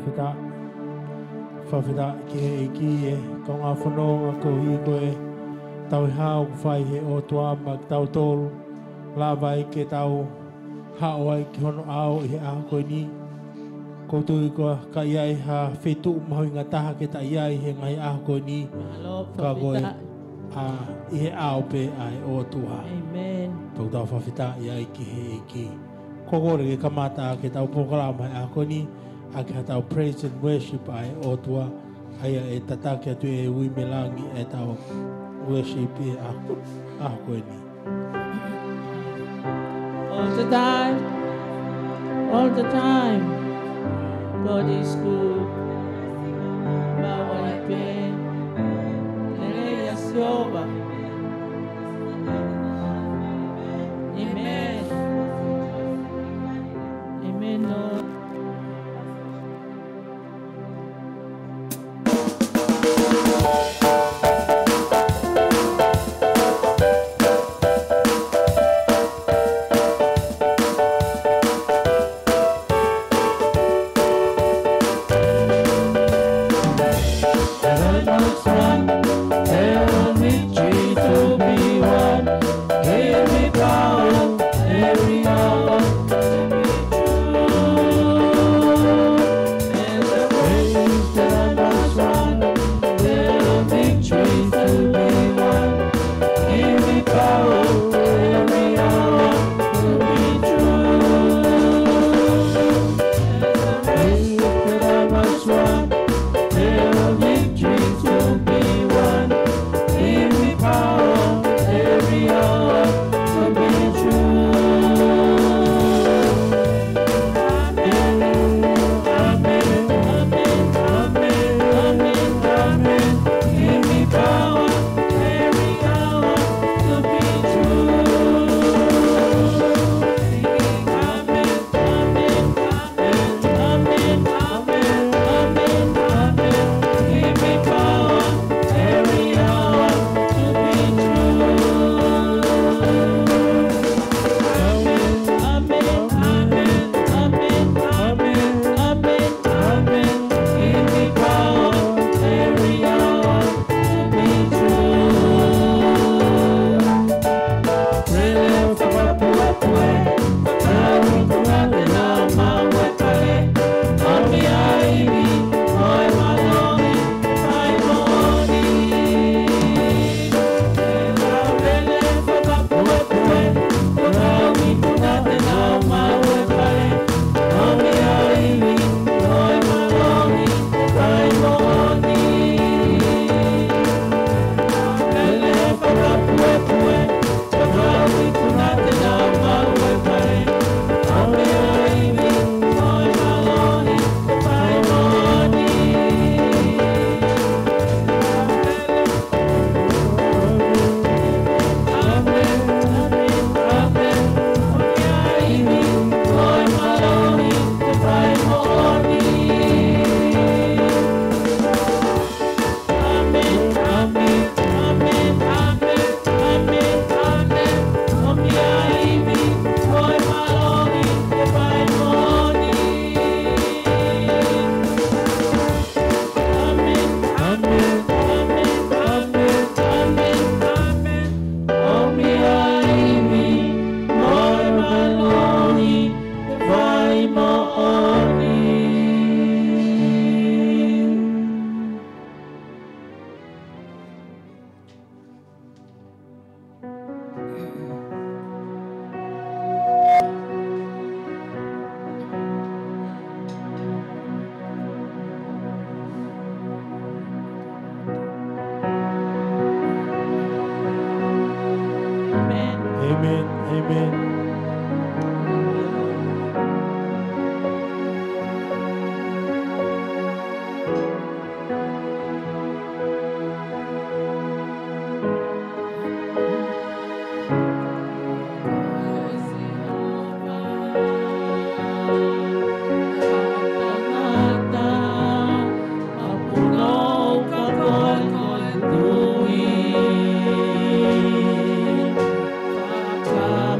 whawhita. Whawhita ki he iki e. Ko ngā whanonga ko hi koe. Tau hao whai he o tua mak tau tolu. La vai ke tau hao ai ki hono ao i he aho koe ni. Ko tui koa ka iai ha whetu mahui ngā taha ke ta iai he ngai aho koe ni. Ka koe i he ao pe ai o tua. Amen. Tau tau whawhita iai ki he iki. Ko kore ke kamata ke tau pokalama ai aho koe ni. A ke tau praise and worship ai o tua. Aia e tatake atu e ui melangi e tau worship e aho koe ni. All the time. All the time. God is good. Bawa ipe. Nere yasioba. Amen. Amen, Lord.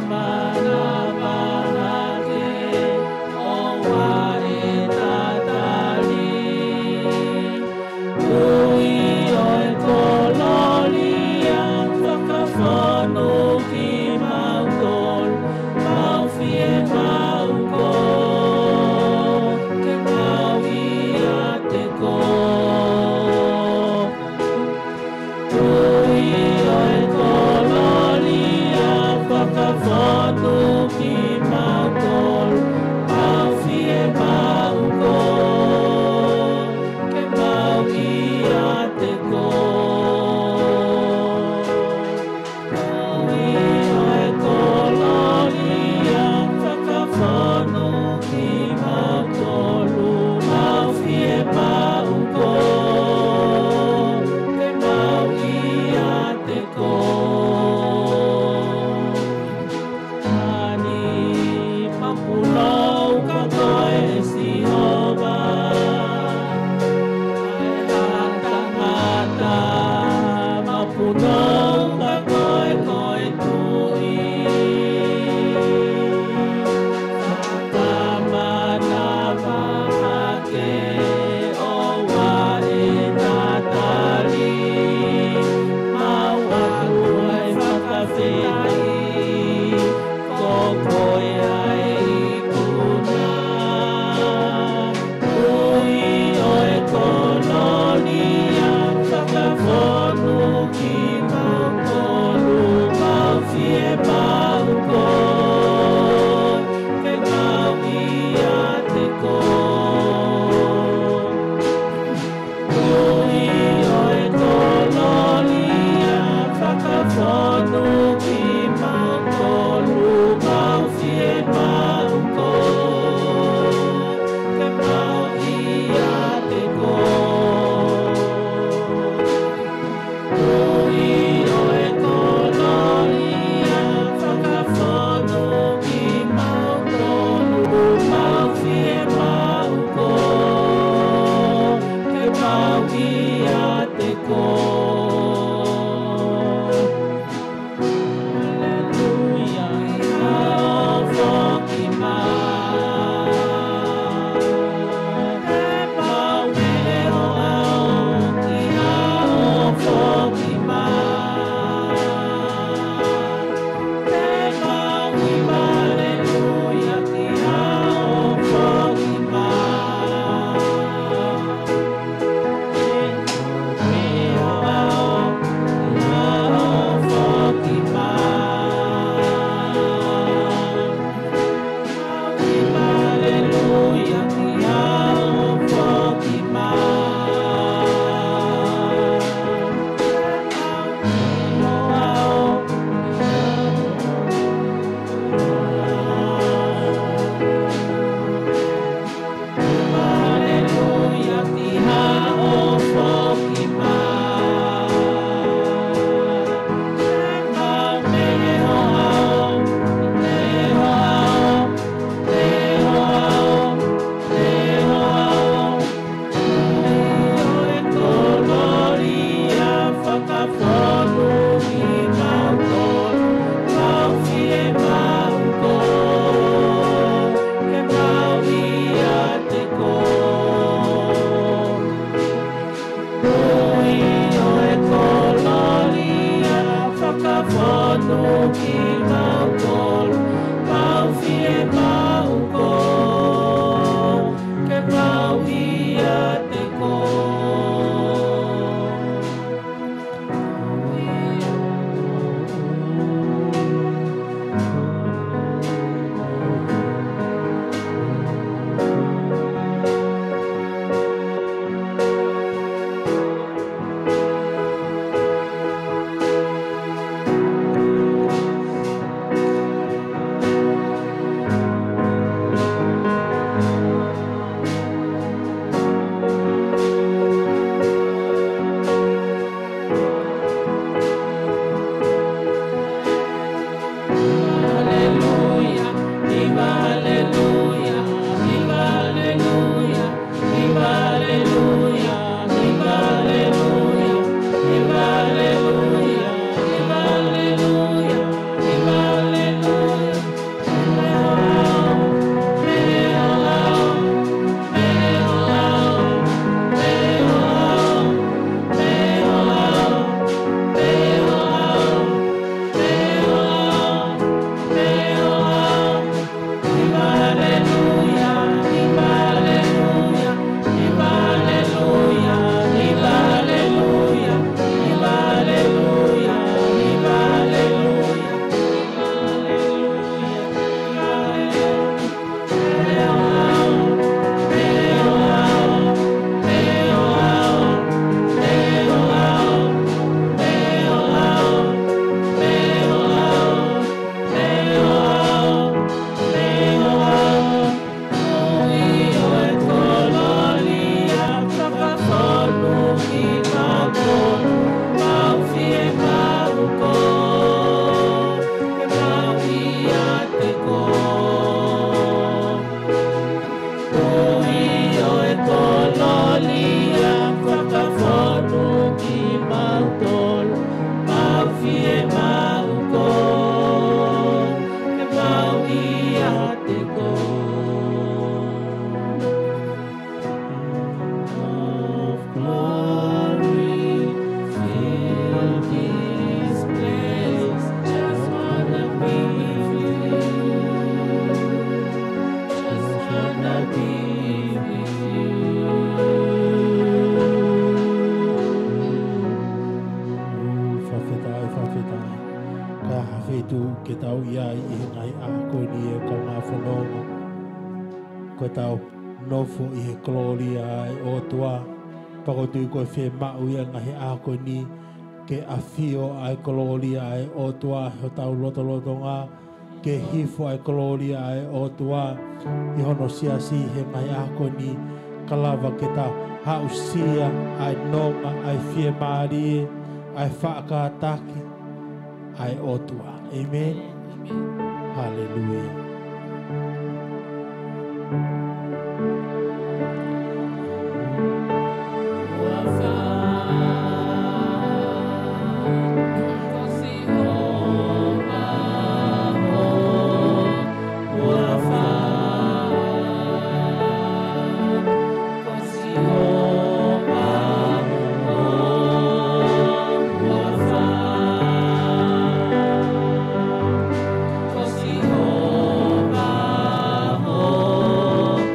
Mama. whakawhonu ki mātolu, mau fie mau ko, ke mau ia te ko. Ui oe kolonia, whakawhonu ki mātolu, mau fie mau ko, ke mau ia te ko. Ka hawhetu ke tau ia I ngai a koe ni e ka ngā whanonga. Koe tau nofo I he gloria ai o tua. Pakotui koe whe mau ia ngahi a koe ni ke awhio ai gloria ai o tua ho tau loto ngā. Ke hifo ai gloria ai o tua. I hono sia si he ngai a koe ni kalawa ke ta hausia ai nonga ai whie maari ai whaakataki ai o tua. Amen. Hallelujah. Oh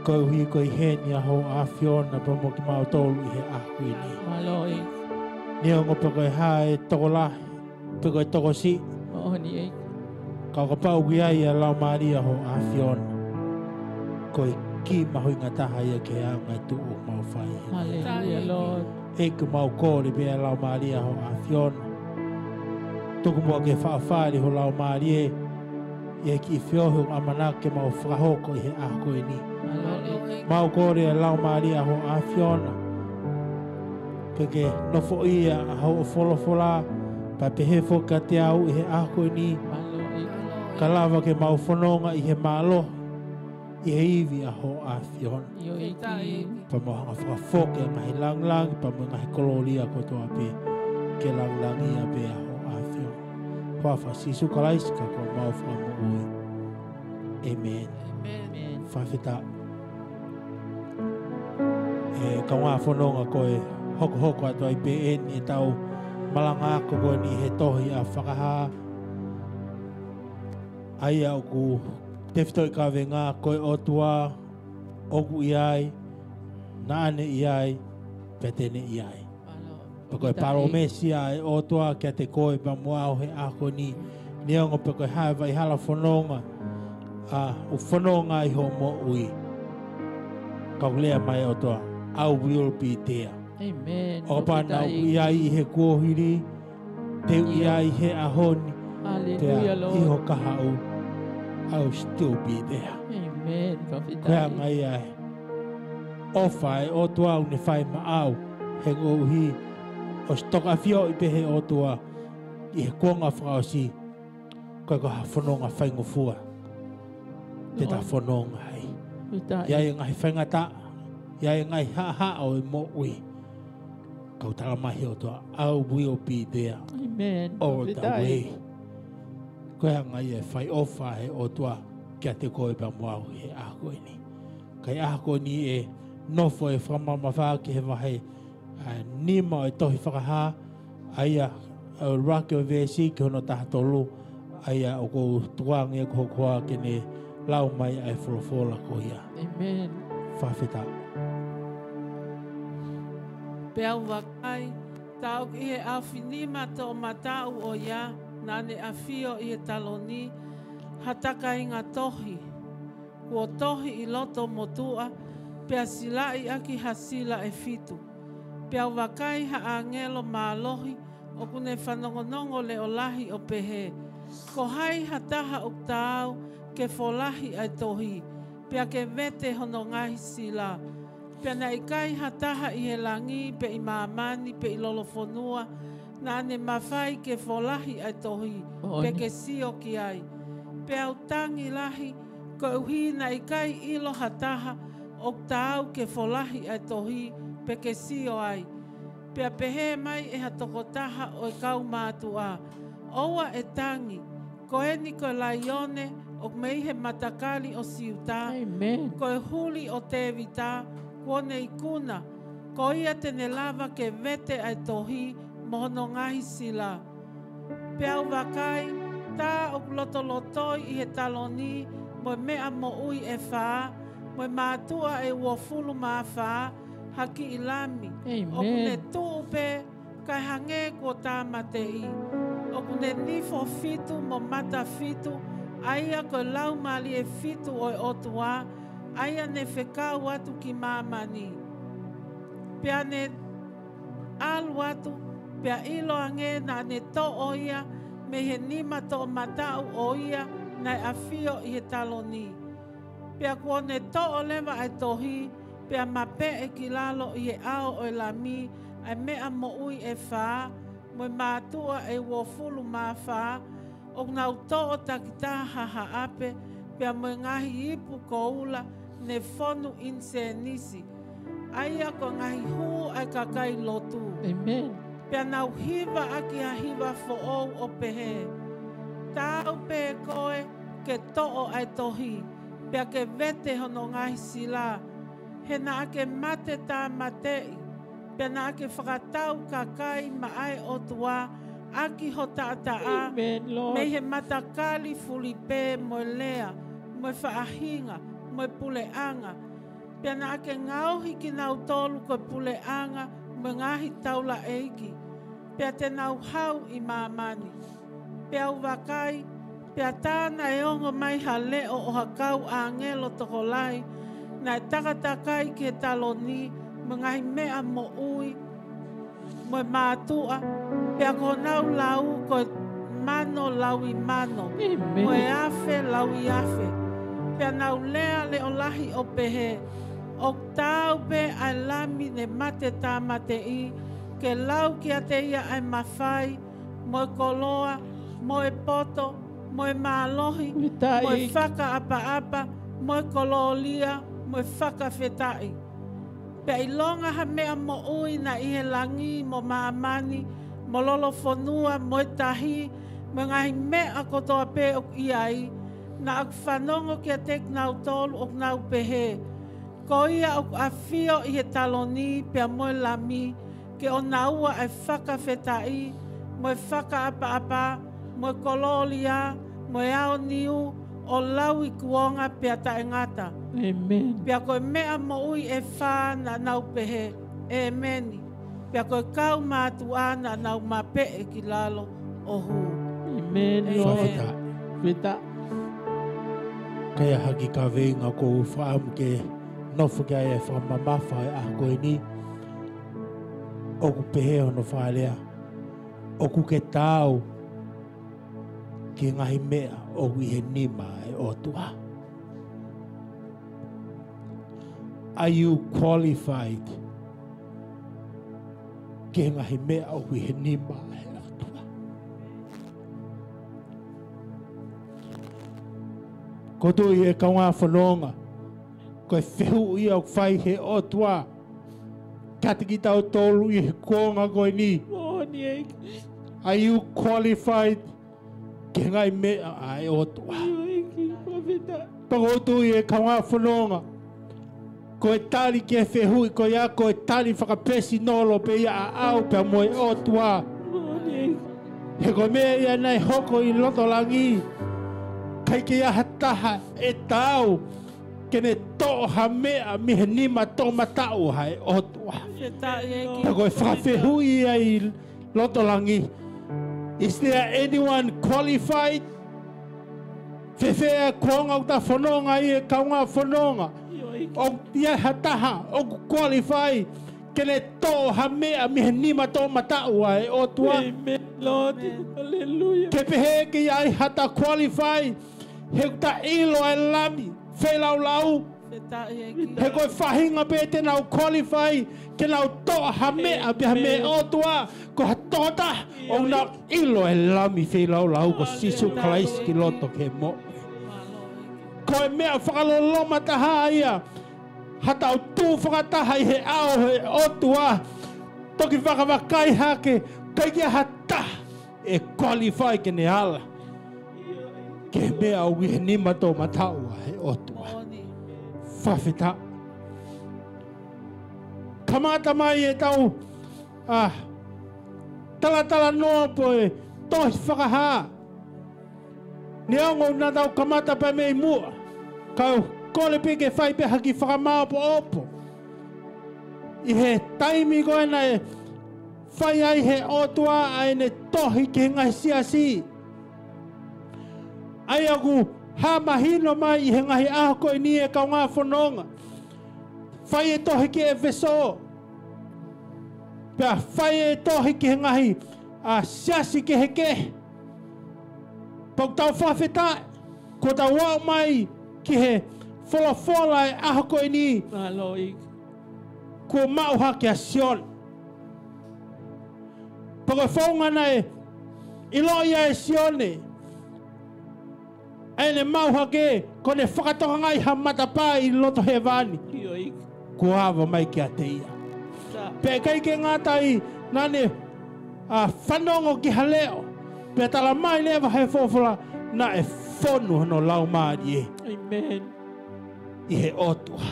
Ko hui ko I heni a ho a fiona pa mo ki mau tolu I he aku ini. Maloi. Ni o ngopa ko hae toko lahi. Pe ko toko si. Mahoni e. Ka ko pau ki ai a lau Maria ho a fiona. Ko ki mahui ngataha ia ke au ngai tu o mau whai. Hallelujah, Lord. E ku mau kōre pe a lau Maria ho a fiona. Tuku mua ke whaafari ho lau Maria. Ia ki whiohu amana ke mau whakahoko I he ako ini. Mau kore a lau Maria ho a fiona. Peke nofo ia a hau o wholofola. Pa pehe whoka te au I he ako ini. Ka lava ke mau whanonga I he malo. I he iwi a ho a fiona. Pa mo hanga whakafoke a ngahi langlang. Pa mo ngahi koloria ko toa pe. Ke langlangi a pe a ho a fiona. Whawha sisu kalaisika ko mau whakamoui. Amen. Whawhita. Ka ngā whanonga koe hoko ato I PN I tau malanga ko koe ni he tohi a whakaha. Ai au ku tefto I ka venga koe otua, oku I ai, naane I ai, petene I ai. Pa koe paromesi ai otua kia te koe pa mua o he ako ni. Niango pa koe hae I hala whanonga. U whanonga I ho mo ui. Kaulea mai otua. I will be there. Amen. O pana I ai I he kuohiri, te I ai he ahoni, Hallelujah, Lord. Iho kahau, I'll still be there. Amen. Koea ngai ai. O whai o tua une whai maau, he ngouhi, o stoka fio I pehe o tua, I he kuonga whakaosi, koe ko ha whanonga whaingofua, te ta whanonga hei. Iai ngai whaingata, Iai ngai ha o I mo ui. Kau tala mahi o toa, I will be there. Amen. All the way. Koea ngai e whai ofa he o toa, kia te koe pa mua he ako ini. Kai ako ni e nofo e whamama whaa ki he wahe nima e tohi whakaha, aia rake o vesi ki hono taha tolu, aia o kou tuangi e kohokoa ke ne lau mai ai wholofola ko ia. Amen. Whawhita. Pea wakai, tau ki he awhinima tō matau o ia, nane a whio I he taloni, hataka I ngā tohi. Kua tohi I loto motua, pea silai aki hasila e fitu. Pea wakai ha angelo mālohi, o kune whanongonongo le o lahi o pehe. Ko hai hataha o tāu, ke wholahi ai tohi, pea ke vete hono ngahi sila. Pea na ikai hataha I he langi, pe I mamani, pe I lolofonua, na ane mawhai ke wholahi ai tohi, pe ke sio ki ai. Pea utangi lahi, ko uhi na ikai ilo hataha, o tāu ke wholahi ai tohi, pe ke sio ai. Pea pehe mai e hatokotaha o e kau mātua. Oua e tangi, ko eni ko laione, o mei he matakali o siuta. Amen. Ko e huli o te vita, kone I kuna, ko ia tene lava ke vete ai tohi, mohono ngahi sila. Pea wakai, tā o lotolotoi I he taloni, mo mea mo ui e whaa, mo mātua e wofulu mā whaa, haki I lami. Amen. O kune tūpe, kai hange ko tā matei. O kune nifo fitu mo mata fitu, aia ko lau mali e fitu o e otua, aia ne whekau atu ki mamani. Pea ne alu atu, pea ilo ange na ne to o ia, me he nima to matau o ia, nai a fio I he taloni. Pea kua ne to o lewa ai tohi, pea mape e ki lalo I he ao o e lami, ai mea mo ui e whaa, mo mātua e wofulu mā whaa, o nau to o takitaha ha ape, pea mo ngahi ipu ko ula, ne fonu inse nisi. Aia ko ngahi huu ai kakai lotu. Amen. Pea nau hiva aki a hiva fo ou o pehe. Tau pe koe ke to'o ai tohi. Pea ke vete hono ngahi sila. He na ake mate tā matei. Pea na ake whakatau kakai ma ai o tua. Aki ho tātaa. Amen, Lord. Me he matakali fulipe mo lea. Mo whaahinga. Mo puleanga. Pea na ake ngau hiki nau tolu koe pule anga me ngahi taula eiki. Pea te nau hau I maamani. Pea uwakai, pea tāna e ongo mai ha leo o hakau a ngelo toko lai, na e takatakai ke taloni, me ngahi mea mo ui, mo mātua, pea ko nau lau koe mano lau I mano, mo e afe lau I afe. Pea nau lea le o lahi o pehe, o tau pe ai lami ne mate tā mate I, ke lau ki a te ia ai mawhai, mo e koloa, mo e poto, mo e mālohi, mo e whaka apa-apa, mo e kololia, mo e whaka whetai. Pea I longa ha mea mo ui na I he langi, mo maamani, mo lolo whanua, mo e tahi, mo ngahi mea kotoa pe o I ai, na ak whanongo ki a tek nau tolu o nau pehe. Ko ia o a fio I he taloni pea mo e lami, ke o naua ai whaka whetai, mo e whaka apa-apa, mo e kololia, mo e ao niu, o lau I kuonga pea ta engata. Amen. Pea koe mea mo ui e whā na nau pehe. Ameni. Pea koe kau mātua na nau mape e ki lalo o hu. Amen, Lord. Whawhita. Whita. Kaya haki ka veinga ko whaam ke nofu kia e whamamawhai a koe ni. Oku pehe ono whaelea. Oku ke tau ki ngahi mea oku I he nima e otua. Are you qualified? Ki ngahi mea oku I he nima e otua. Koto I e kaunga whanonga. Koe whehu I au whai he otua. Katiki tau tolu I he konga koe ni. Are you qualified? Ki ngai mea ai otua. Pagoto I e kaunga whanonga. Koe tali ke whehui, koe ia koe tali whakapesi nolo pe ia a au pe moe otua. He koe mea ia nei hoko I loto langi. Kai ke ia hataha e tau. Kene toha mea mi he nima to matau hai otua. Pe koe whakawhehui ai loto langi. Is there anyone qualified? Whewhea kuonga uta whanonga I e kaunga whanonga. O ia hataha, o qualify. Kene toha mea mi he nima to matau ai otua. Amen, Lord. Hallelujah. Ke pehe ki ai hata qualify. He ta ilo ai lami. Whelau lau. He koe whahinga pe te nau qualify. Ke nau toha mea pe me otua. Ko hatota o nau ilo ai lami whelau lau. Ko sisu kalais ki loto ke mo. Koe mea whakaloloma taha ia. Hatau tū whakataha I he ao he otua. Toki whakawakai hake. Kai kia hata e qualify ke ne ala. Ke mea au he nima tō mataua he otua. Whawhita. Kamata mai e tau. Tala noa poe. Tohi whakahaa. Ni aongo na tau kamata pa mei mua. Kau kole peke whai pe haki whakamao po opo. I he taimi koe na e whai ai he otua ai ne tohi ke ngai siasi. Ai aku ha mahino mai I he ngahi aho koe ni e kau ngā whanonga. Whai e tohi ke e veso. Pea whai e tohi ke he ngahi siasi ke he ke. Pau tau whawhetai, ko tau wau mai ki he whola e aho koe ni. Ko mauha ki a sion. Pau e whaungana e ilo ia e sione. E ne mauha ke, ko ne whakatoka ngai ha matapa I loto he vani. Ko hawa mai ki a te ia. Pe kai ke ngātai nane whanongo ki haleo. Pea tala mai lewa he fōwhara na e whonu hano lau maari e. Amen. I he otua.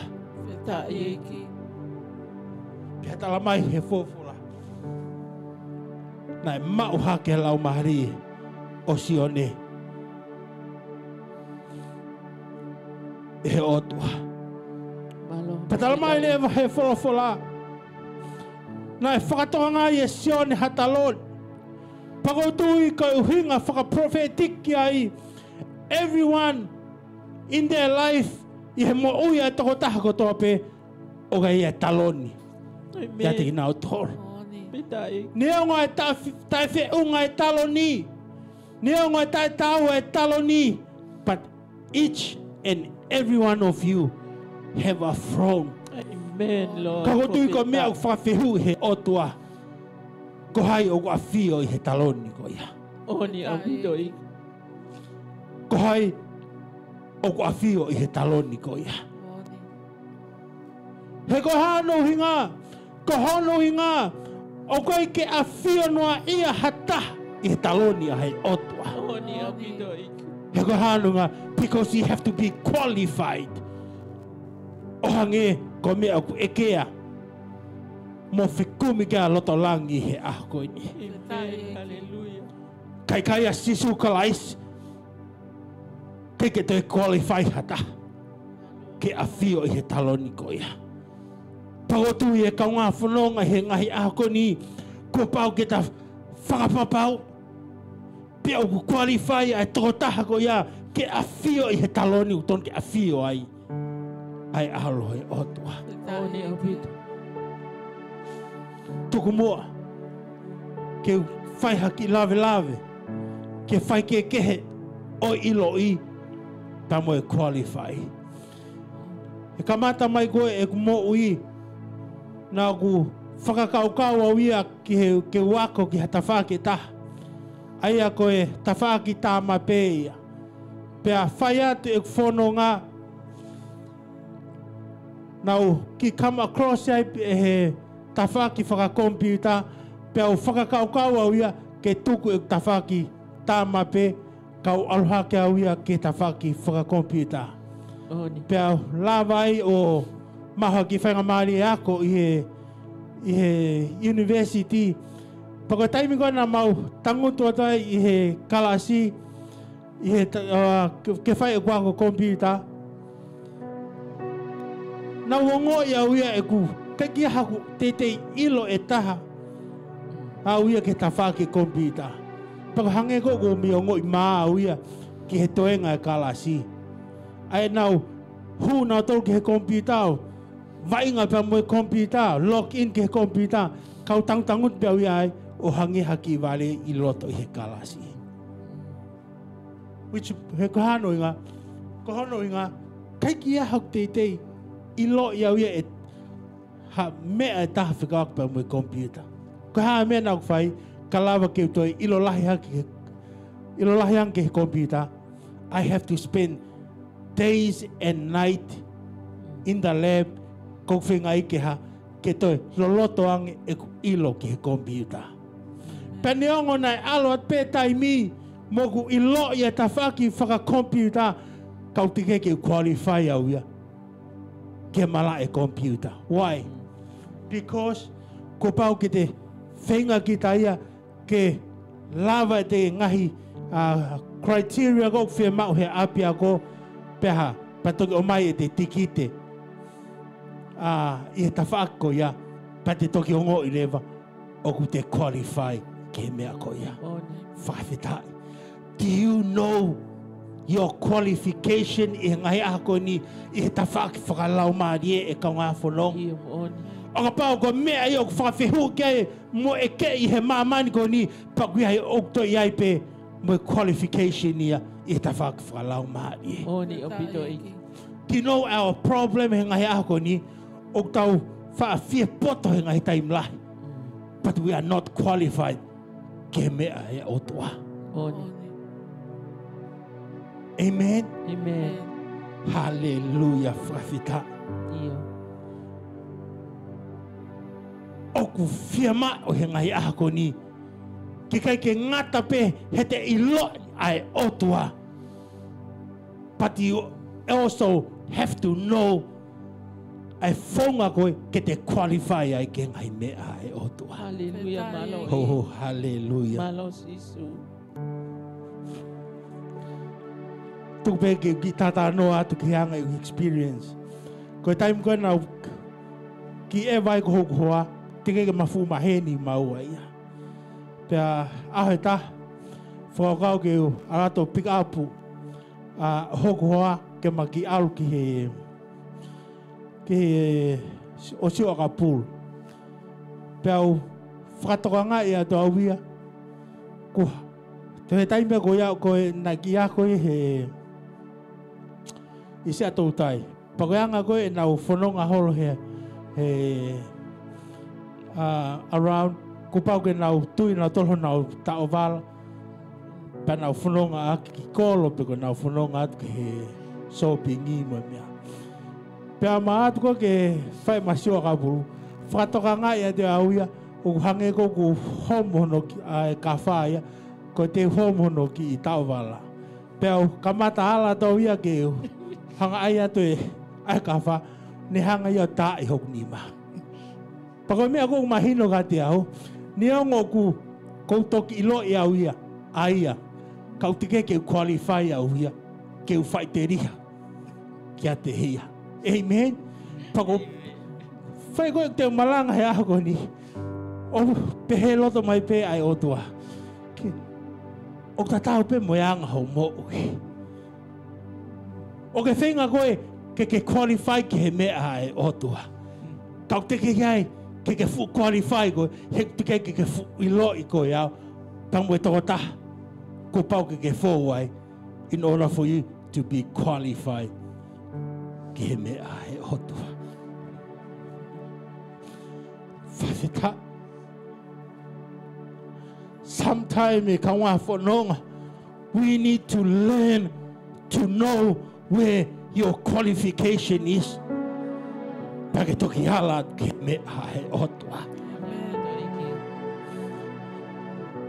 Pea tala mai he fōwhara na e mauha ke lau maari e o sione. E he otua. Patala mai le va he fola. Na e whakatonga i e sione hatalon. Pakotui ka uhinga whakaprofetik ai. Everyone in their life i he mo uia e toko taha ko tope o ga i e taloni. Ia te kina o toro. Neo e tai whi unga e taloni. Neo e tai tau e taloni. But each and every one of you have a throne. Amen, Lord. Ka hotui ko mea o whawhihu he otua. Ko hai o a whio i he taloni ko ia. Oni au pito i. Ko hai o a whio i he taloni ko ia. He ko hano hinga. Ko hono hinga. O koe ke a whio noa ia hata i he taloni a he otua. Oni au pito i. He ko hano nga. Because you have to be qualified. O hange ko mea ku ekea. Mo whikumi kia loto langi he ahko ini. Amen. Hallelujah. Kai kai a sisu kalais. Ke ke te qualify hata. Ke a whio i he taloni ko ia. Pagotu i e kaunga whanonga he ngahi ahko ni. Ko pau ke ta whakapapau. Pia o ku qualify ai tokotaha ko ia. Ke a whio i he taloni uton ke a whio ai. Ai ahalo he otua. Oni au pito. Tuku mua. Ke whai haki lave lave. Ke whai ke kehe o ilo i. Pa mo e qualify. E kamata mai koe e ku mo ui. Nā ku whakakaukau au ia ke wako ki hata whake taha. Aia koe ta whaki tā mape ia. Pea whai atu e ku whono ngā. Nau ki come across ai he tawhaki whakakompiuta. Pea o whakakaukau au ia ke tuku e tawhaki tā mape. Kau aluha ke au ia ke tawhaki whakakompiuta. Pea lawai o maha ki whainga maari ako i he university. Pako taimi koe na mau tangutu atai i he kalasi. I he ke whai e kua ko kompiuta. Na wongo i au ia e ku kaki haku te ilo e taha. Au ia ke tawhaki kompiuta. Pako hange ko ko mi ongo i maa au ia ki he toenga e kalasi. Ai nau hu nau tolu ki he kompiuta au. Vainga pa mo e kompiuta, log in ki he kompiuta. Kau tangut pe au ia ai o hange haki vale i loto i he kalasi. Which he kohano inga, kaiki ia hau te i lo i au ia e ha mea e taha whikawak pa mo e kompiuta. Ko haa mea nau whai, ka lawa ke utoi ilo lahi haki he kompiuta. I have to spend days and night in the lab ko whinga i ke ha ke toi loloto ange e ku ilo ki he kompiuta. Pene ongo nai alo at pe taimi mo ku ilo i e tawhaki whaka kompiuta kau tike ke qualify au ia ke mala e kompiuta. Why? Because ko pau ke te whinga ki ta ia ke lava te ngahi criteria ko whi mau he apia ko peha patoki o mai e te tikite i he tawhaki ko ia pa te toki ongo i lewa o ku te qualify ke mea ko ia whawhitai. Do you know your qualification i ngai ako ni i he tawhaki whakalau maari e kaunga whanong? O ka pau ko mea i o whawhihu kei mo e ke i he mamani ko ni pa kui hai okto i ai pe mo qualification ia i he tawhaki whakalau maari. Oni au pito i. Do you know our problem he ngai ako ni o tau whaafia poto he ngai taimlahi. But we are not qualified ke mea e otua. Oni. Amen. Amen. Hallelujah. Whawhita. Iyo. Oku whiama o he ngai ahako ni. Ki kai ke ngata pe he te ilo ai otua. But you also have to know ai whaunga koe ke te qualify ai ke ngai mea ai otua. Hallelujah. Malos. Oh, hallelujah. Malos isu. Tuku pe ke ki tata no atu ki hanga i experience. Koe time koe nau ki e vai ko hoku hoa, te ke mafu maheni maua ia. Pea ahe ta, whakakau ke u, arato pick up hoku hoa ke maki alu ki he o siwa ka pulu. Pea u, whakatokanga ia to awia, ko te he taimea ko ia ko e naki a ko he i se atou tai. Pakoianga ko e nau whanonga holo he around ko pau ke nau tui nau tolo nau tao vala pa nau whanonga aki ki kolo pe ko nau whanonga atu ke he sopi ngi mo mea. Pea maa atu ko ke whai masio ka pulu. Whakatoka ngai a te auia o hange ko ku homono ki ka whaia ko te homono ki i tao vala. Pea kamata ala tau ia ke hanga ai atu e ai ka wha ne hanga ia tā i hoku ni maa. Pako mea kou mahino ka te au, ni ongo ku kou toki ilo i au ia, a ia, kau tike ke qualify au ia, ke u whai te riha, kia te hia. Amen. Pako, whai koe te malanga he aho ni, o pehe loto mai pe ai otua. O ka tau pe moeanga hau mo uki. O ke whenga koe, ke qualify ki he mea ai otua. Kau teke kiai, ke fu qualify ko he ke fu ilo I ko ya tamu e tokota ko pau ke forward in order for you to be qualified ke me ai hotu fafita sometime e kawa fononga we need to learn to know where your qualification is. Pake toki hala ke me ahe otua.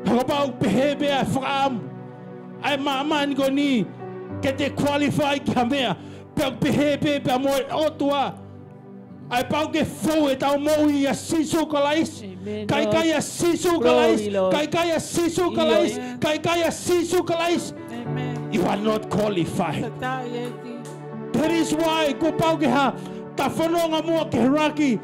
Haka pau pehebe ai whakam. Ai maamani ko ni ke te qualify ki hamea. Pau pehebe pe amoe otua. Ai pau ke fau e tau mou I a sisu kalais. Kai kai a sisu kalais. Kai kai a sisu kalais. Kai kai a sisu kalais. You are not qualified. That is why ko pau ke ha ta whanonga mua ke raki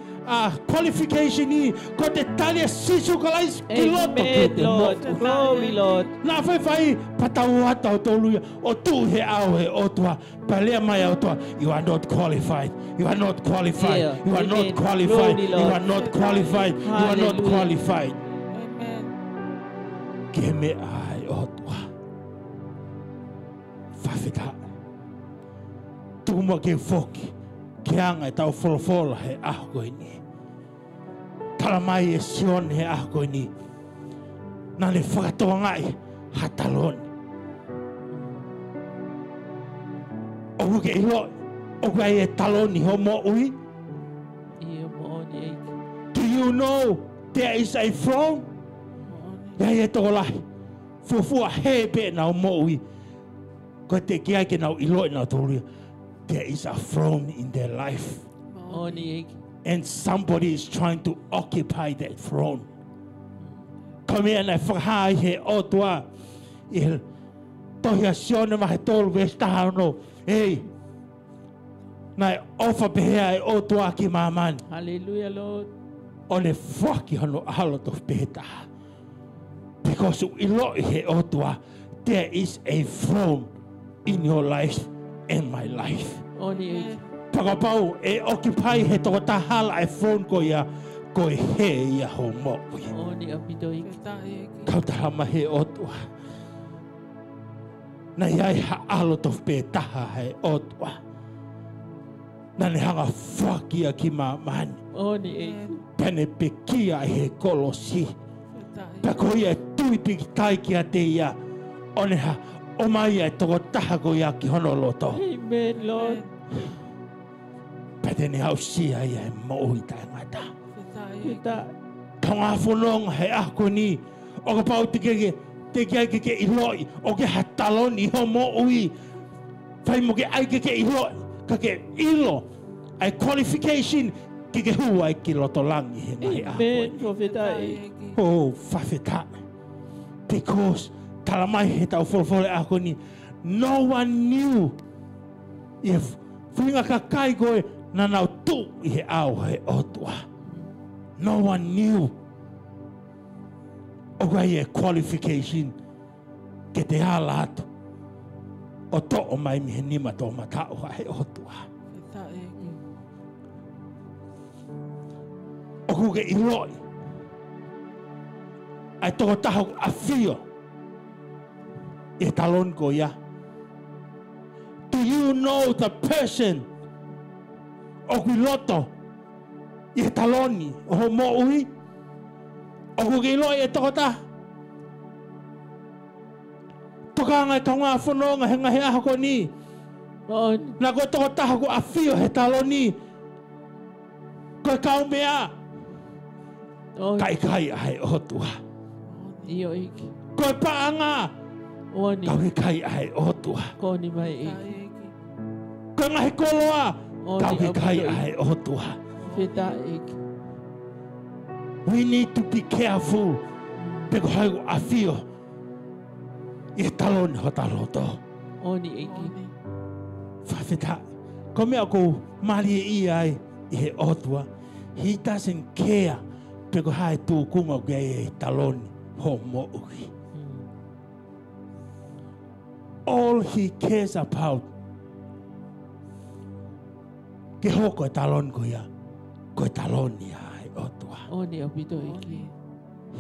qualification I ko te talia sisu kalais ki loto ke te motu. Glory, Lord. Nā whai patau ata o tolu o tu he au he otua. Palea mai otua. You are not qualified. You are not qualified. Yeah. You are not Amen. qualified. Glory, You Lord. are not qualified. You are not Hallelujah. qualified. Amen. Ke me ai otua. Whawhita. Tukuma ke whoki. Ke anga e tau wholofola he aho koe ni. Tala mai e sion he aho koe ni. Nā le whakatoa ngai hataloni. O ke ilo, o kai e taloni ho mo ui. Ia mo oni eiki. Do you know there is a throne? Ia e toko lahi. Fuafua he pe nau mo ui. Ko te kia ke nau ilo nau toria. There is a throne in their life. Oni eiki. And somebody is trying to occupy that throne. Come here and whakahai he otua. I tohi a sione mahe tolu vestaha no. Hey. Nai ofa pehea e otua ki mamani. Hallelujah, Lord. O le whaki hano halo to pehetaha. Because ilo I he otua. There is a throne in your life and my life. Oni eiki. Pakapau e occupy he toko tahala e throne ko ia ko e he ia ho mo. Oni apito eiki. Kautahama he otua. Na iai ha alo to pehetaha he otua. Na ne hanga whakia ki mamani. Oni eiki. Pene pekia he kolosi. Pako ia tui piki tai ki a te ia. One ha o mai e toko taha ko ia ki honoloto. Amen, Lord. Pete ne hau sia ia e mohi tai ngata. Kita. Tonga whanonga he ako ni. O ka pau te kia ke iloi. O ke hataloni ho mo ui. Whai mo ke ai ke iloi. Ka ke ilo. Ai qualification ke hua ai ki loto langi he ngai ako Amen, ni. Profeta eiki. Oh, whawheta. Because talamai he tau wholofole ako ni. No one knew if whinga ka kai koe na nau tu I he au he otua. No one knew. Oga ye qualification ke te halat. O to o mai mi ni ma to mata o ai o tua. Ta e ki. O ku ke iloi. Ai to taho afio. E talon ko ya. Do you know the person o ku loto? E taloni o mo ui. O ku ke iloi e to ta. Toka ngai tonga whanonga he ngahi aho ko ni. On. Na ko toko taha ko awhio he talo ni. Koe kau mea. On. Kai ai o tua. Iyo iki. Koe paanga. Oni. Kau kai ai o tua. Koni mai Ta iki. e ki. Koe ngahi koloa. Oni Kau kai apilo ai o tua. Feta iki. We need to be careful. Peko hai ko awhio. I talo ni ho talo to. Oni iki. Oni. Whawhita. Ko mea ko mali I ai I he otua. He doesn't care. Peko hai tū kunga ke e taloni ho mo ui. All he cares about ke hoko e talon ko ia. Ko e taloni ai otua. Oni apito iki.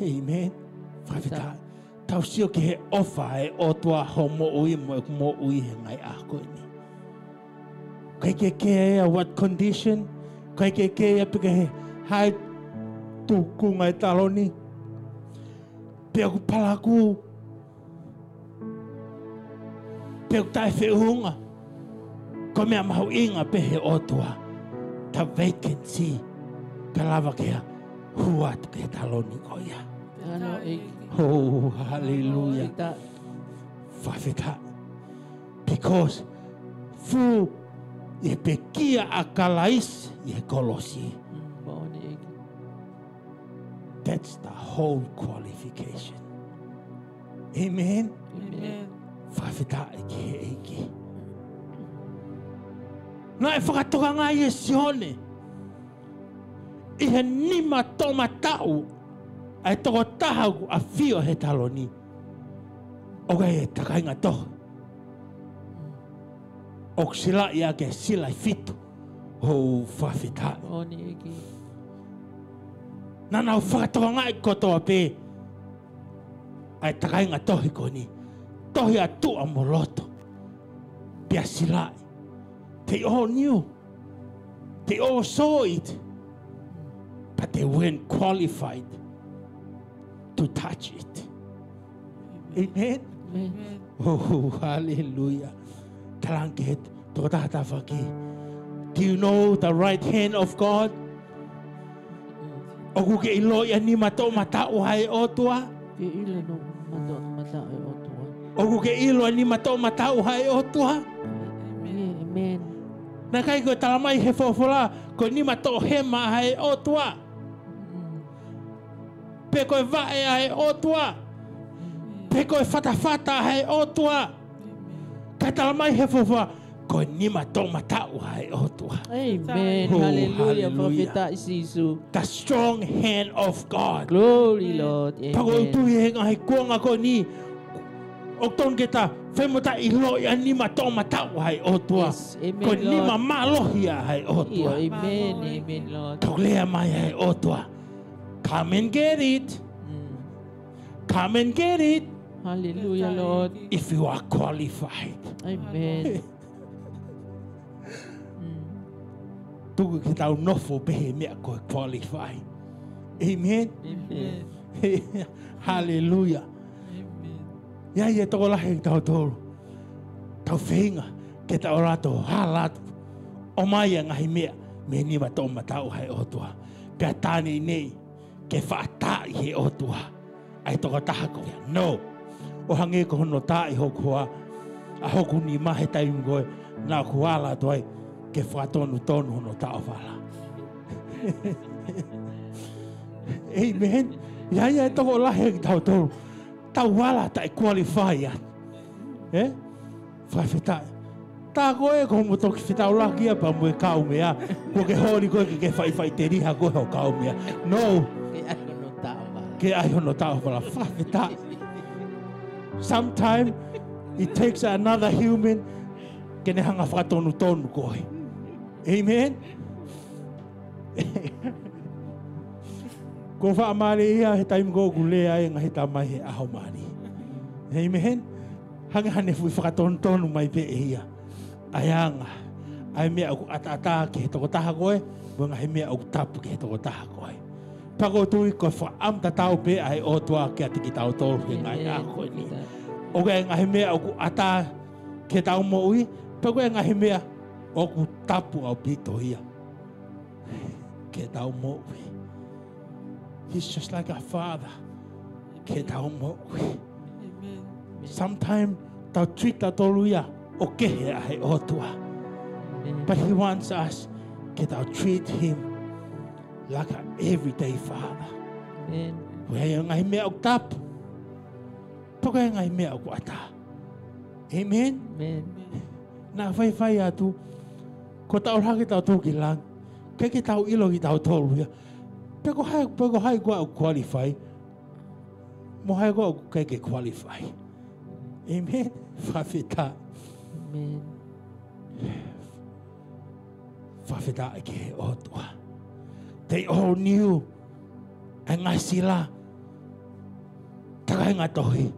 Amen. Whawhita. Tau sio ke he ofa e otua ho mo ui mo ui he ngai a koe ni. Kai ke kea what condition? Kai ke kea pika he hai tuku ngai taloni. Pea ku palaku. Pea ku tai whiunga. Ko mea mahu inga pe he otua. Ta vacancy. Ka lava kea hua tu ke taloni ko ia. Ano iki. Oh, hallelujah. Feta. Whawhita. Because fu e pekia a kalais e kolosi. Oni iki. That's the whole qualification. Amen. Amen. Whawhita e ke eiki. Nā e whakatoka ngā i e sione. I he nima toma tau. Ai toko taha ku a whio he taloni. Oga e takainga tohu. O sila ia ke sila I fitu. Ho whawhita. Oni iki. Nana o whakatoka ngai kotoa pē. Ai takainga tohi ko ni. Tohi a tua moloto. Pia silai. They all knew. They all saw it. But they weren't qualified to touch it. Amen. Amen. Amen. Oh, hallelujah. Kalangket, tokata whaki. Do you know the right hand of God? O kuke ilo ia ni mato mata o hai o tua. Ke ilo no mata e o tua. O kuke ilo ni mato mata o hai o tua. Amen. Na kai ko talamai he fofola ko ni mato hema hai o tua. Pe ko vae hai o tua. Pe ko fata hai o tua. Kai talamai he fofola ko ni mato mata o hai o tua. Amen. Oh, Hallelujah. hallelujah. Feta isisu. The strong hand of God. Glory Lord. Pago tu Amen. he ngai kuanga ko ni. O ton kita femota ilo ia ni mato mata o hai o tua. Yes. Amen, Ko ni Lord. malohia hai o Iyo, tua. Amen. Amen Lord. Kau lea mai hai o tua. Come and get it. Come and get it Hallelujah Lord. if you are qualified. Amen. Tuku ki tau nofo pehe mea koe qualify. Amen. Amen. Hallelujah. Ia ia toko lahi tau tolu. Tau whenga ke tau rato halatu. O mai a ngahi mea me ni mato matau hai otua. Pea tāne nei ke whaatai he otua. Ai toko taha ko ia. No. O hange ko hono tai hoku hoa. A hoku ni mahe taim koe. Nā kuala toi ke whaatonu tonu hono tau whala. Amen. Ia ia toko lahi tau tolu. Tau wala tai qualify ya. Eh? Whawhetai. Ta koe ko mo toki fitau laki apa mo kau mea. Ko ke hori koe ke whai te riha koe ho kau mea. No. Ke ai hono tau wala whawhita. Sometimes it takes another human ke ne hanga whakatonu tonu koe. Amen. Ko wha amare ia he taimi ko kulea e ngahi tamai he aho mani. Amen. Hanga hane fui whakatonu tonu mai pe e ia. Ayanga, ai mea aku ata ke he toko taha koe, mga he mea aku tapu ke he toko taha koe. Pako tui koe whaam ta tau pe ai o tua ke ati ki tau tolu he ngai a koe ni. O ke ngahi mea aku ata ke tau mo ui, pako e ngahi mea aku tapu au pito ia. Ke tau mo ui. He's just like a father. Ke tau mo ui. Sometimes tau treat ta tolu ia. Okay, I otua. But he wants us to treat him like an everyday father. Where I may have tap, Pogay I may have water. Amen. Na fai atu, kota orang kita tu gilang, kita tahu ilo kita tahu ya. Pego hai gua qualify, mo hai gua keke qualify. Amen. Fafita. Amen. Whawhita ke he otua. They all knew a ngai sila takai ngā tohi.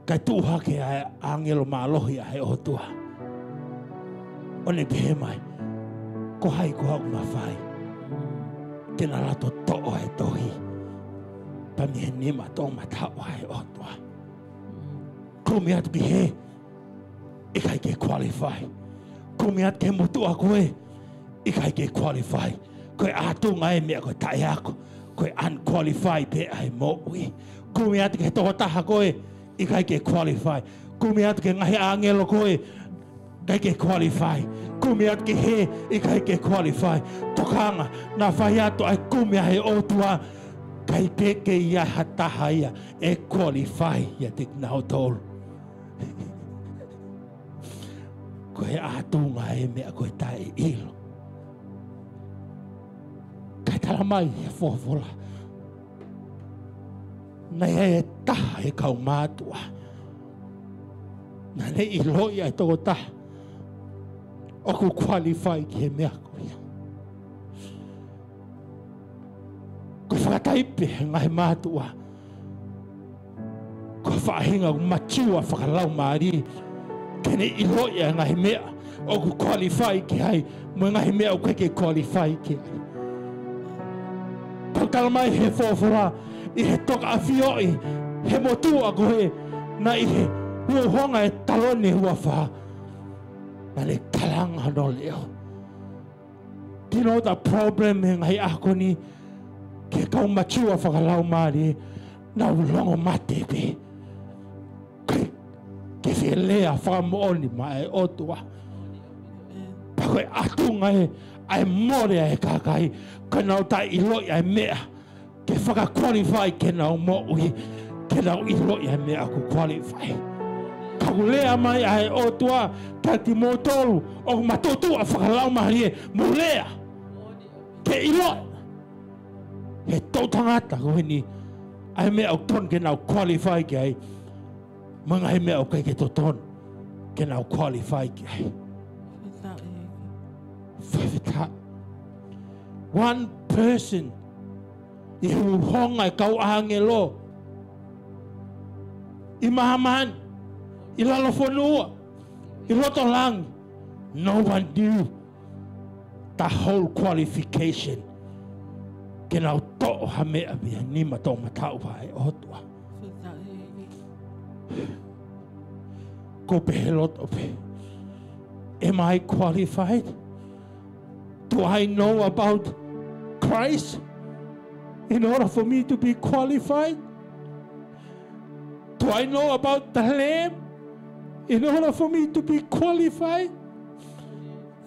Kai tuha ke a angelo mālohi a he otua. One pehe mai, ko hai ko hau mawhai. Tēnā rato to'o he tohi. Pami he nima tō matau a he otua. Ko mi atu ki he. Ikai ke qualify. Ko mi at ke mutua koe. Ikai ke qualify. Koe atu ngai mea koe tai ako. Koe unqualify pe ai mo ui. Ko mi at ke toho taha koe. Ikai ke qualify. Ko mi at ke ngahi angelo koe. Kai ke qualify. Ko mi at ke he. Ikai ke qualify. Tokanga. Na whai atu ai kumia he otua. Kai peke ia hataha ia. E qualify. Ia te nao tolu. Koe ātunga e mea koe tae ilo. Kai tala mai e whawhola. Nei e taha e kau mātua. Nā ne i loi ai toko taha. Oku qualify ki he mea koe. Koe whakataipe he ngai mātua. Koe whaahinga matua whakalau maari. Kene i loi a ngahi mea o ku qualify ki hai mo ngahi mea o ke qualify ki hai. Pau tala mai he whawhora i he toka a whioi he motua koe na i he huahonga e talone hua wha na le kalanga no leo. Do you know the problem he ngahi ako ni ke kau matua whakalau maari na ulongo mate pe. Ke whi lea whakamooni ma e otua. Pakoe atunga e ai more e kakai. Ka nau tai i loi ai mea. Ke whaka qualify ke nau mo ui. Ke nau i loi ai mea ku qualify. Ka ku lea mai ai otua. Ka ti motoru. O matotu a whakalau mahi e. Mo lea. Ke i loi. He tautangata koe ni. Ai mea o ton ke nau qualify ke ai. Mga he mea o kai ke toton. Ke nau qualify ki ai. Whawhita. One person. I hu honga kau ahangelo. I mahaman. I lalofonua. I roto lang. No one knew the whole qualification. Ke nau to'o ha mea bia nima tō matau hai otua. Ko pehelot ope. Am I qualified? Do I know about Christ in order for me to be qualified? Do I know about the Lamb in order for me to be qualified?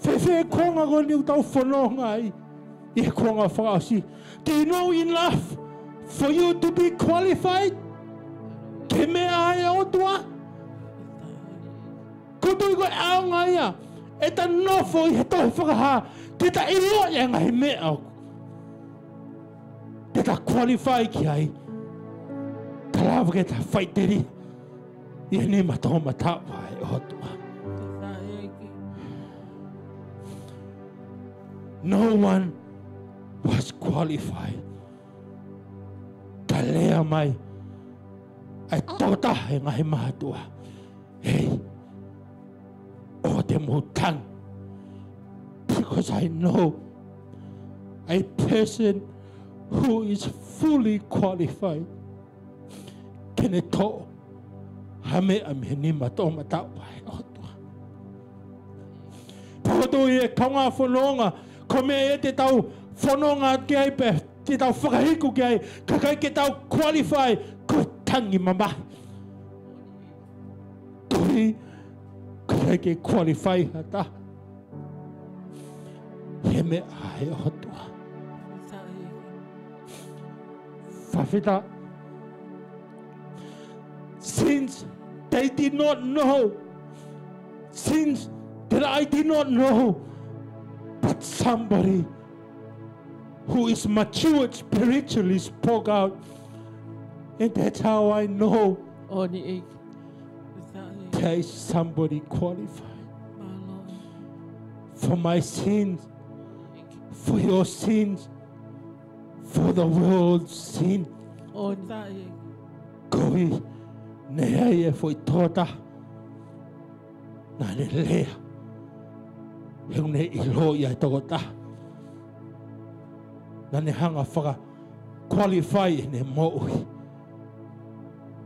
Fefe konga ko niu tau whanonga ai. I konga whakasi. Do you know enough for you to be qualified? Ke mea ai o tua? Kutu ko aonga ia. E ta nofo i he tohi whakaha. Te ta ilo ia ngahi mea au. Te ta qualify ki ai. Ka lawa ke ta whaiteri. I he ni matonga matawa e otua. No one was qualified. Ka lea mai. Ai totahe ngahi mahatua. Hey. O te mutang. Because I know a person who is fully qualified can it to hame ameni mato mata pai otua. Poto e kaunga whanonga kome e te tau whanonga ki ai pe te tau whakahiku ki ai kakai ke tau qualify ko tangi mama. Koi kakai ke qualify hata. He me ai otua. Whawhita. Since they did not know, since that I did not know, but somebody who is matured spiritually spoke out, and that's how I know Oni there is somebody qualified for my sins, for your sins, for the world's sin. Oni Koi nehea e foi tota na ne lea heune I lo ia e tokota na ne hanga whaka qualify e ne moui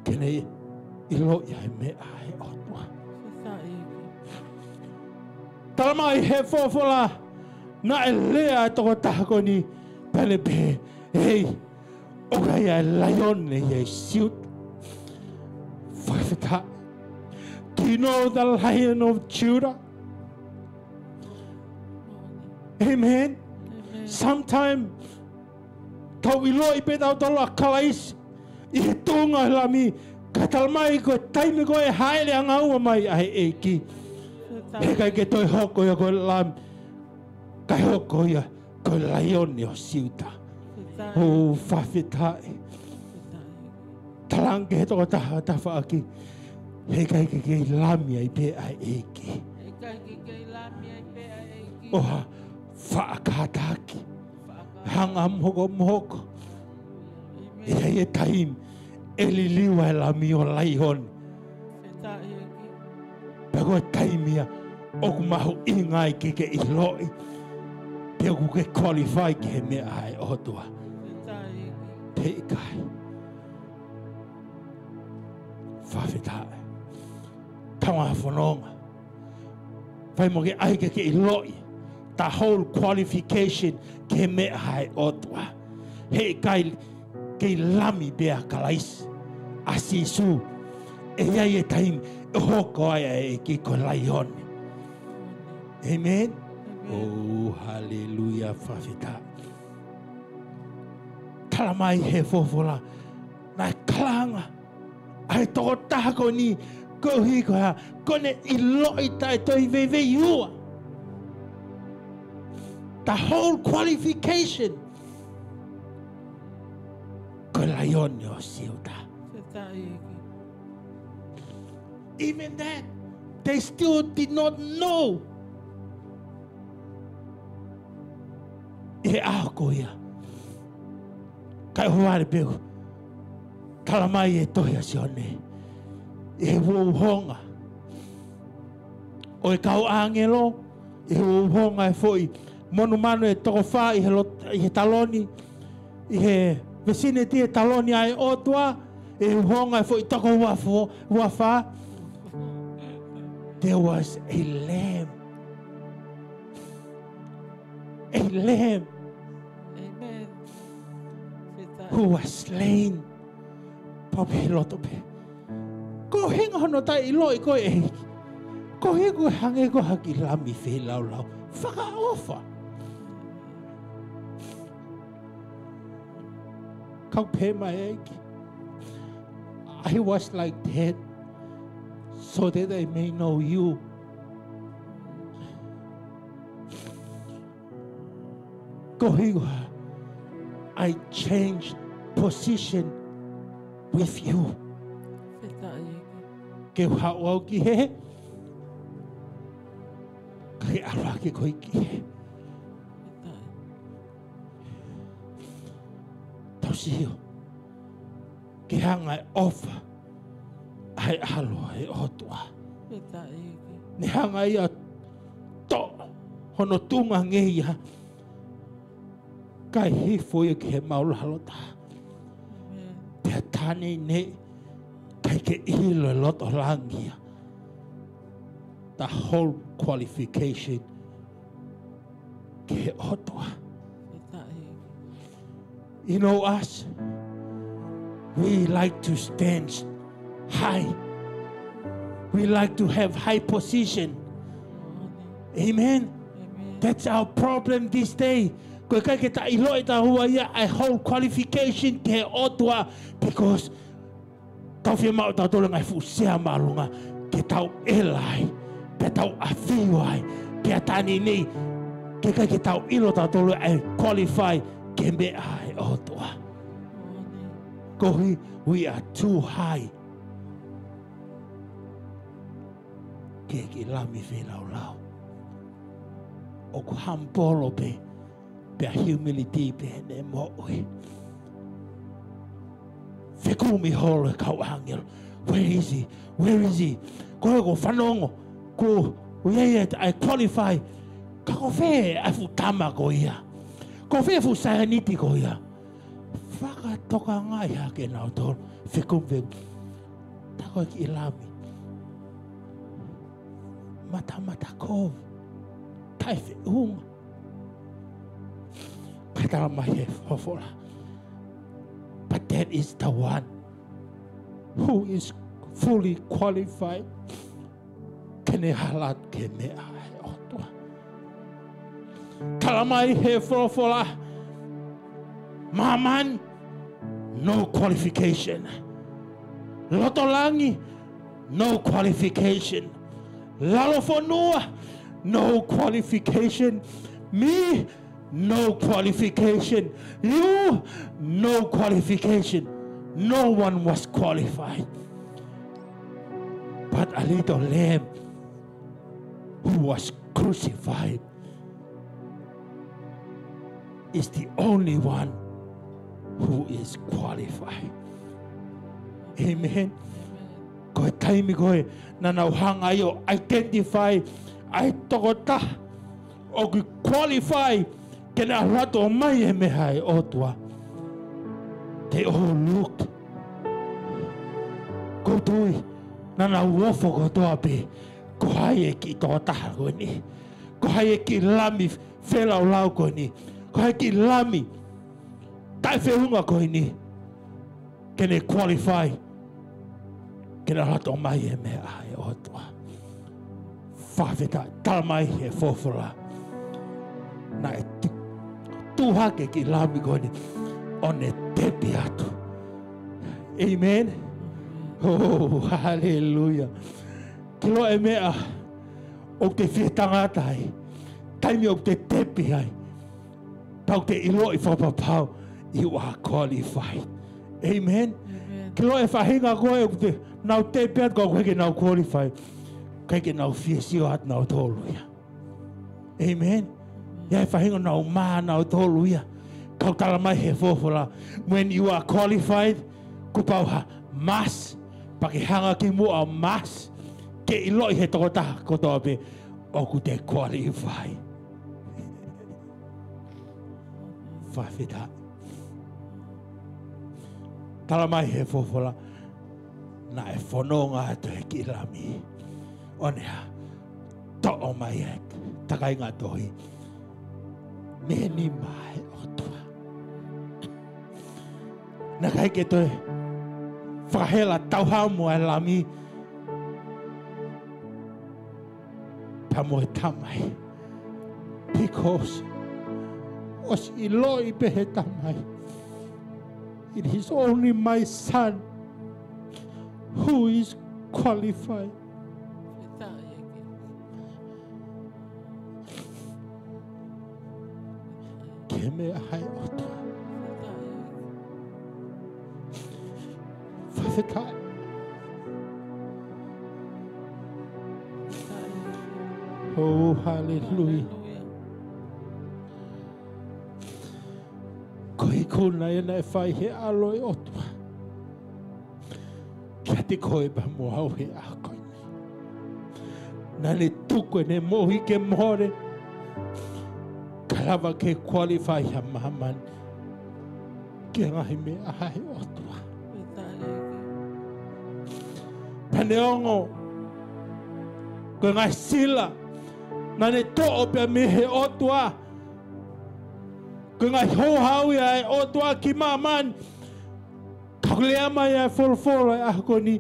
kene I lo ia e mea e otua talamai he fofola na e lea e tokota ko ni pele pe hei oka ia e lion e siut. Do you know the Lion of Judah? Amen. Sometimes, tau ilo I peta o tolo a kalais, I he tūnga lami, ka talmai ko taimi ko e haere anga ua mai ai eki. He kai ke toi hoko ia ko lam, kai hoko ia ko Lion o siuta. O whawhitai. Talang ke toko taha tafa aki. He kai ke lami ai pe ai eki. Oha whaakataki. Hanga mhoko mhoko. E hei e taim. E li liwa e lami o laihon. Pego e taimia. Oku mahu ingai ke iloi. Pego ke qualify ke he mea ai otua. Te kai. Whawhitai. Taunga whanonga. Whai mo ke aike ke iloi. The whole qualification ke mea hai otua. He kai ke lami bea kalais. Asisu. E iai e taim. E hoko ai e ki ko laione. Amen. Oh, hallelujah. Whawhitai. Talamai he fofola. Nai kalanga. Ai toko taha ko ni ko hi ko ha kone I loi tai toi veve iua. The whole qualification. Ko laione o siuta. Even that, they still did not know. E aho ko ia. Kai hoare peo. Talamai e tohi a sione. E wauhonga. O e kau angelo. E wauhonga e foi. Monu manu e toko wha I he taloni. I he vicinity e taloni ai otua. E wauhonga e foi toko wha. There was a lamb. A lamb. Amen. Who was slain. Pape loto pe. Ko hinga hono tai I loi ko e. Ko hinga hange ko haki lami whi lau. Whaka ofa. Kau pe mai eki. I was like that so that they may know you I changed position with you. Ke hao ki he. Ke ara ki koi ki he. Tau siyo. Ke hanga offer. Ai alo e otua. Ni hanga ia to hono tunga ngeia. Kai hi foi ke maula halota. Te tani ne kai ke ilo lot o langia. The whole qualification ke otua. You know us, we like to stand high. We like to have high position. Amen. That's our problem this day. Koe kai ke ta ilo e ta hua ia I hold qualification ke otua because tau whia mau tau tole ngai fusea malunga ke tau elai, ke tau awhiwai, ke atani nei, ke kai ke tau ilo tau tole I qualify ke me ai otua. Kohi, we are too high. Ke ki lami whenau lau. O ku hampolo pe humility pe ne mo oi. Whekumi holo kau angelo. Where is he? Where is he? Koe ko whanongo. Ko I qualify. Ka ko whe a futama ko ia. Ko whe fu sayaniti ko ia. Whaka toka ngai ha ke nau tol. Whekum. Tako ki lami. Mata ko. Tai whiunga. Katara mai e whawhora. But that is the one who is fully qualified. Kene halat ke me ai otua. Kalamai he whawhora. Maman, no qualification. Lotolangi, no qualification. Lalofonua, no qualification. Me, no qualification. You, no qualification. No one was qualified. But a little lamb who was crucified is the only one who is qualified. Amen. Koe taimi koe na nauhanga yo identify ai tokota o ki qualify kena rato mai e meha e otua. They all looked. Ko tui na nauofo ko toa pe ko hai e ki tokota koe ni. Ko hai e ki lami whelau lau koe ni. Ko hai ki lami tai whehunga koe ni. Kene qualify kena rato mai e mea e otua. Whawheta talamai e whawhora. Na e tuhake ki lami koe ni. On e tepi atu. Amen. Oh, hallelujah. Kilo e mea o te whietangata ai. Taimi o te tepi ai. Tau te ilo I whapapau. You are qualified. Amen. Kilo e whahinga koe o te nau tepi atu koe ke nau qualified. Kai ke nau whiesio atu nau tōluia. Amen. Ia e whahinga nau maa nau tōluia. Kau tala mai he whōwhora. When you are qualified, ku pauha mas. Pake hanga ki mua mas. Ke iloi he tokotaha kotoa pe. O ku te qualify. Whawheta. Tala mai he whōwhora. Na e whanonga atu he ki lami. Onea. To'o mai e. Takai ngā tohi. Meni mai otua. Na kai ke toi whahela tauhau mua e lami pa moe tamai because os iloi pehe tamai it is only my son who is qualified. Ke mea hai otua. Whawhetai. Oh, hallelujah. Ko i kona e nei whai he alo e otua. Kia te koe pa mua au he a koe ni. Nā ne tuko ne mohi ke more. Kalawa ke qualify ha mahaman. Kia ngahi me ahai otua. Pane ongo. Ko ngai sila. Nā ne to'o pe me he otua. Ko ngai hauhau ia e otua ki mahaman. Kakulea mai ai folofolo ai ako ni.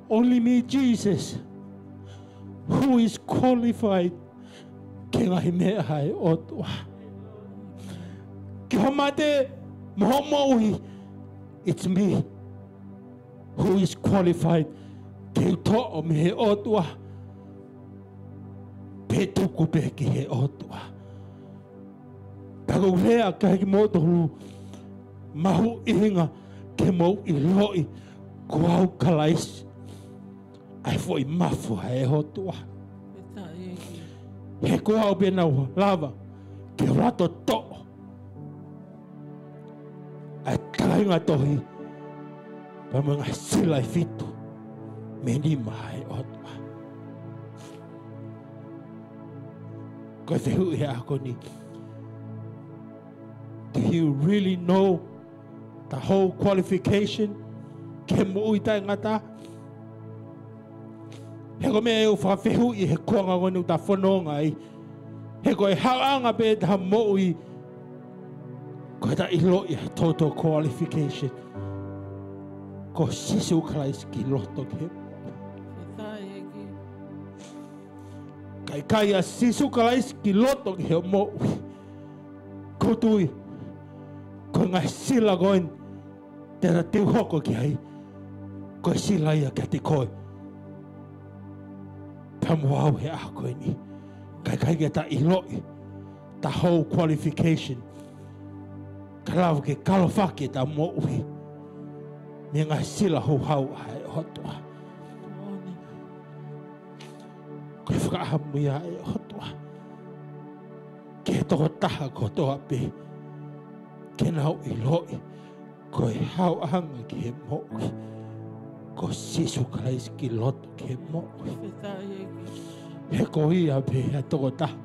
Only me Jesus. Who is qualified. Ke ngahi me ai otua. Ki homate moho mauhi. It's me. Who is qualified. Ke to'o me he otua. Pe tuku pe ki he otua. Tako lea kai ki motohu. Mahu inga ke mau i loi. Kuau kalais. Ai fo i mafu he otua. He kuau pena lava. Ke rato to'o. Ai kainga tohi. Pa mga sila i fitu. Me ni mai otua. Ko te hui ako ni. Do you really know the whole qualification? Ke mui tai ngata? He ko mea eu whawhehu i he kuanga ngonu ta whanonga i. He ko e haanga pe ta mui. Ko ta ilo i he total qualification. Ko sisu Christ ki loto ke. Kai a sisu Christ ki loto ki he mui. Ko tui. Ko ngai sila goin. Tera te hoko ki hai. Ko sila ia ka te koe. Pamuau he a koe ni. Kai ke ta iloi. Ta whole qualification. Ka lau ke kalofaki ta mo'ui. Me ngai sila hou hau ai hotua. Koe whakahamu ia e hotua. Ke toko taha ko toa pe. Ke nau iloi. Koe hau anga ki he mo'ui. Ko sisu Christ ki loto ki he mo'ui. He ko ia pe he toko taha.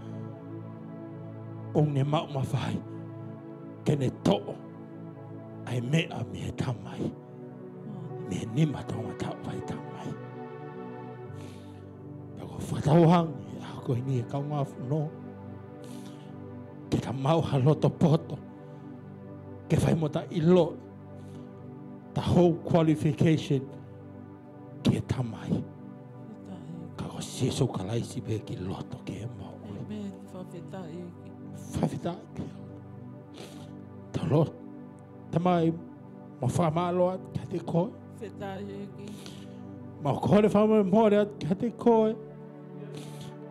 O ne mau mawhai. Ke ne to'o. Ai mea mi he tamai. Me nima tonga tau vai tamai. Pako whatauhangi. Ako ini e kaunga whuno. Ke ta mau haloto poto. Ke whai mota ilo. The whole qualification. Ke tamai. Kako siso kalaisi pe ki loto ke mau. Amen. Whawhetai. Whawhetai. Ta loto. Tamai. Ma whamaloa ka te koe. Ma kore whama mōre ka te koe.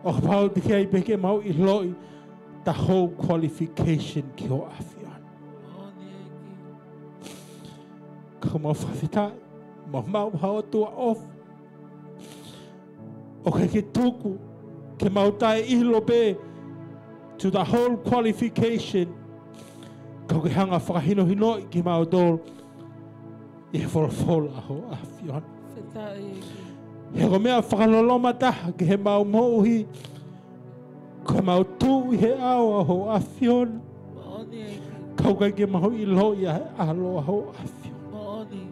O pau te kei peke mau i loi. The whole qualification ki o awhian. Ka mau whawhetai. Ma mau hao tua off. O ke tuku. Ke mau tai ilo pe. To the whole qualification. Ka ke hanga whakahino hinoi ki mau dole. I he wholofola ho awhion. He ko mea whakaloloma taha ki he mau mouhi. Ko mau tū i he awa ho awhion. Kau kai ke mahu i loi a he aloa ho awhion.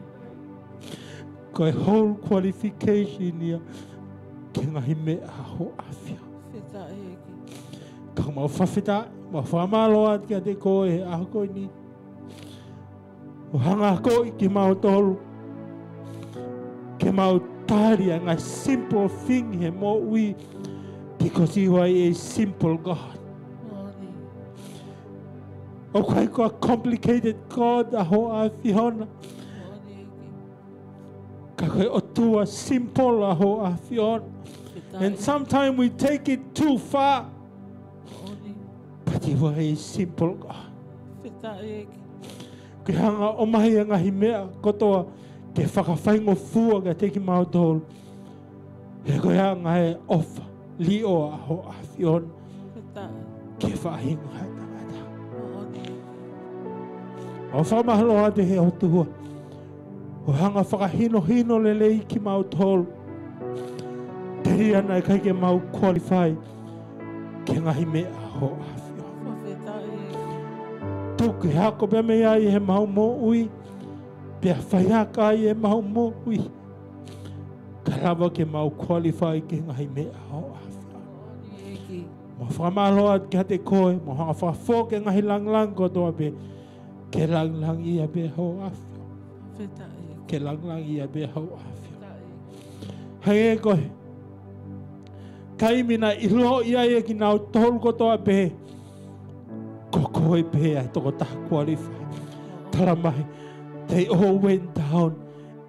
Ko he whole qualification ia ki ngahi mea ho awhion. Kau mau whawhita, mau whamaloa ki a te koe he aho koe ni. O hanga koi ki mau tolu. Ke mau tari a ngai simple thing he mo ui. Because you are a simple God. O kai ko a complicated God a ho a whihona. Ka koe o tua simple a ho a whihona. And sometimes we take it too far. But you are a simple God. Peta eki. Ke hanga o mahi ngahi mea kotoa ke whakawhaingo fua ka te ki mautolu. He koe hanga he ofa li o a ho awhiona Peta. ke whahinga hai tangata. Mooni eki. O whamahalo ate he o tuhua. O hanga whakahino hino lelei ki mautolu. Teri ana e kai ke mau qualify ke ngahi mea ho awhiona. Peta eki. Tuki hako pe mea i he mau mo ui. Pea whaiaka i he mau mo ui. Ka rawa ke mau qualify ke ngahi mea ho awhiona. Mooni eki. Mo whamaloa ke te koe, mo hanga whakafo ke ngahi lang ko toa pe. Ke lang ia pe ho awhiona. Peta eki. Ke lang ia pe ho awhiona. Peta eki. Hei e koe. Kaimina i lo ia e ki nau tolu ko toa pe. Ko koe pe ai toko taha qualify. Tara mai, they all went down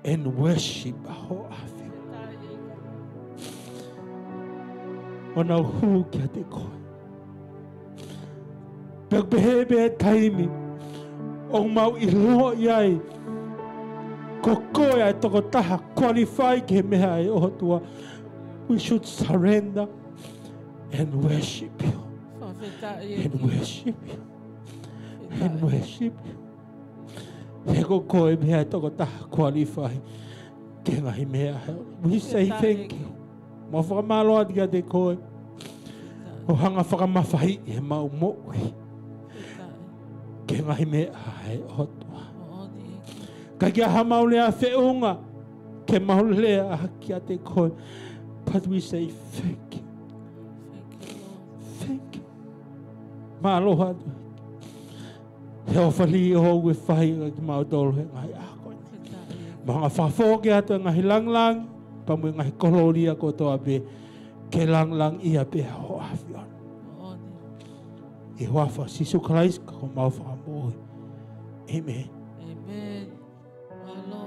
and worship a ho awhiona. Peta eki. O nau hu kia te koe. Pek pehe taimi. O mau i lo iai. Ko koe ai toko taha qualify ke mea e o tua. We should surrender and worship you. Peta And eki. worship you. And worship you. He ko koe mea e toko taha qualify ke ngahi mea. We say thank you. Mo whakamaloa tia te koe. O hanga whakamawhai e mau mo'i. Ke ngahi mea e otua. Mooni eki. Ka kia ha maulea whiunga. Ke maulea a kia te koe. But we say thank you. Thank you, Lord. Thank you. Maaloha tu. He ofali o hou e whai ki mautolo he ngai a koe. Peta eki. Mga whawhoke atu e ngahi lang. Pamu e ngahi koloria ko toa pe. Ke lang ia pe ho awhiona. Mooni. I wafa sisu Christ ko mau whakamoe. Amen. Amen. My Lord.